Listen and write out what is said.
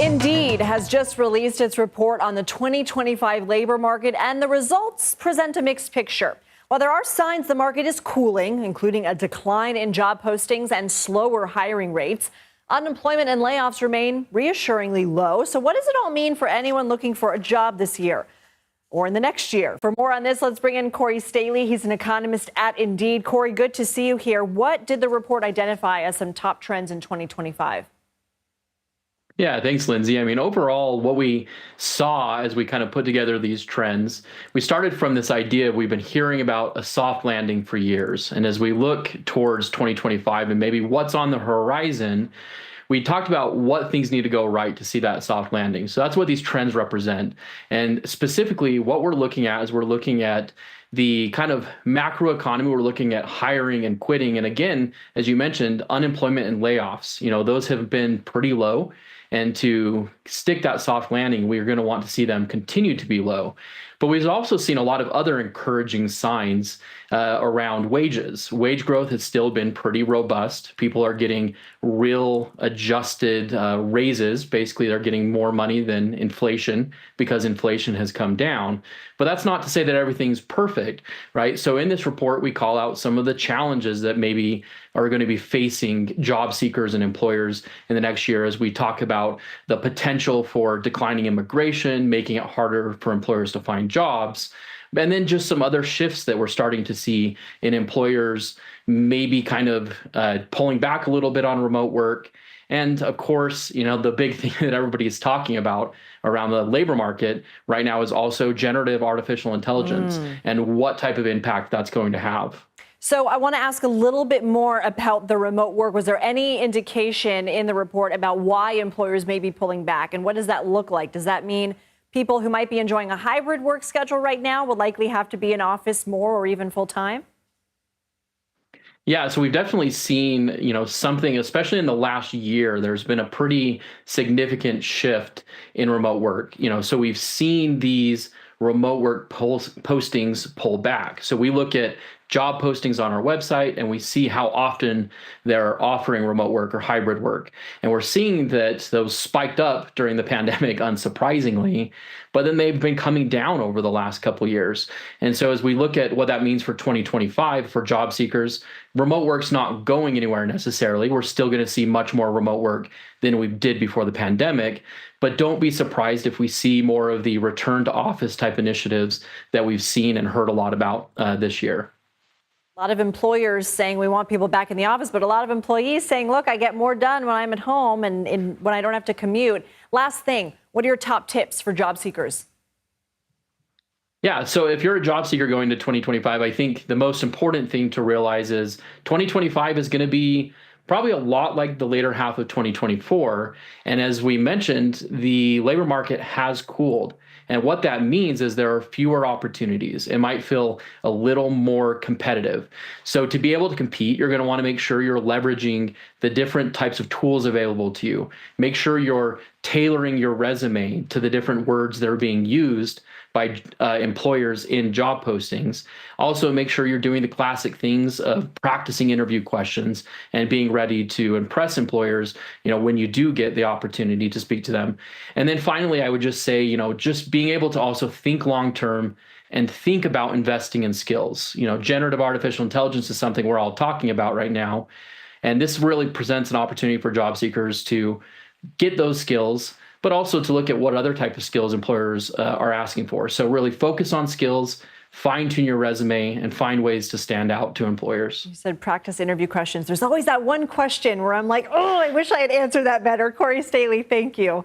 Indeed has just released its report on the 2025 labor market, and the results present a mixed picture. While there are signs the market is cooling, including a decline in job postings and slower hiring rates, unemployment and layoffs remain reassuringly low. So what does it all mean for anyone looking for a job this year or in the next year? For more on this, let's bring in Cory Stahle. He's an economist at Indeed. Cory, good to see you here. What did the report identify as some top trends in 2025? Yeah, thanks, Lindsay. I mean, overall, what we saw as we kind of put together these trends, we started from this idea we've been hearing about a soft landing for years. And as we look towards 2025 and maybe what's on the horizon, we talked about what things need to go right to see that soft landing. So that's what these trends represent. And specifically, what we're looking at is we're looking at the kind of macro economy. We're looking at hiring and quitting. And again, as you mentioned, unemployment and layoffs, those have been pretty low. And to stick that soft landing, we're going to want to see them continue to be low. But we've also seen a lot of other encouraging signs around wages. Wage growth has still been pretty robust. People are getting real adjusted raises. Basically, they're getting more money than inflation because inflation has come down. But that's not to say that everything's perfect, right? So in this report, we call out some of the challenges that maybe are going to be facing job seekers and employers in the next year as we talk about the potential for declining immigration, making it harder for employers to find jobs, and then just some other shifts that we're starting to see in employers maybe kind of pulling back a little bit on remote work. And of course, the big thing that everybody is talking about around the labor market right now is also generative artificial intelligence and what type of impact that's going to have. So I want to ask a little bit more about the remote work. Was there any indication in the report about why employers may be pulling back? And what does that look like? Does that mean people who might be enjoying a hybrid work schedule right now will likely have to be in office more or even full time? Yeah, so we've definitely seen, something, especially in the last year, there's been a pretty significant shift in remote work. So we've seen these remote work postings pull back. So we look at job postings on our website and we see how often they're offering remote work or hybrid work. And we're seeing that those spiked up during the pandemic, unsurprisingly, but then they've been coming down over the last couple of years. And so as we look at what that means for 2025 for job seekers, remote work's not going anywhere necessarily. We're still going to see much more remote work than we did before the pandemic. But don't be surprised if we see more of the return to office type initiatives that we've seen and heard a lot about this year. A lot of employers saying we want people back in the office, but a lot of employees saying, look, I get more done when I'm at home and when I don't have to commute. Last thing, what are your top tips for job seekers? Yeah, so if you're a job seeker going to 2025, I think the most important thing to realize is 2025 is going to be probably a lot like the later half of 2024. And as we mentioned, the labor market has cooled. And what that means is there are fewer opportunities. It might feel a little more competitive. So to be able to compete, you're going to want to make sure you're leveraging the different types of tools available to you. Make sure you're tailoring your resume to the different words that are being used by employers in job postings. Also, make sure you're doing the classic things of practicing interview questions and being ready to impress employers, when you do get the opportunity to speak to them. And then finally, I would just say, just being able to also think long term and think about investing in skills. Generative artificial intelligence is something we're all talking about right now. And this really presents an opportunity for job seekers to get those skills, but also to look at what other type of skills employers are asking for. So really focus on skills, fine-tune your resume, and find ways to stand out to employers. You said practice interview questions. There's always that one question where I'm like, oh, I wish I had answered that better. Cory Stahle, thank you.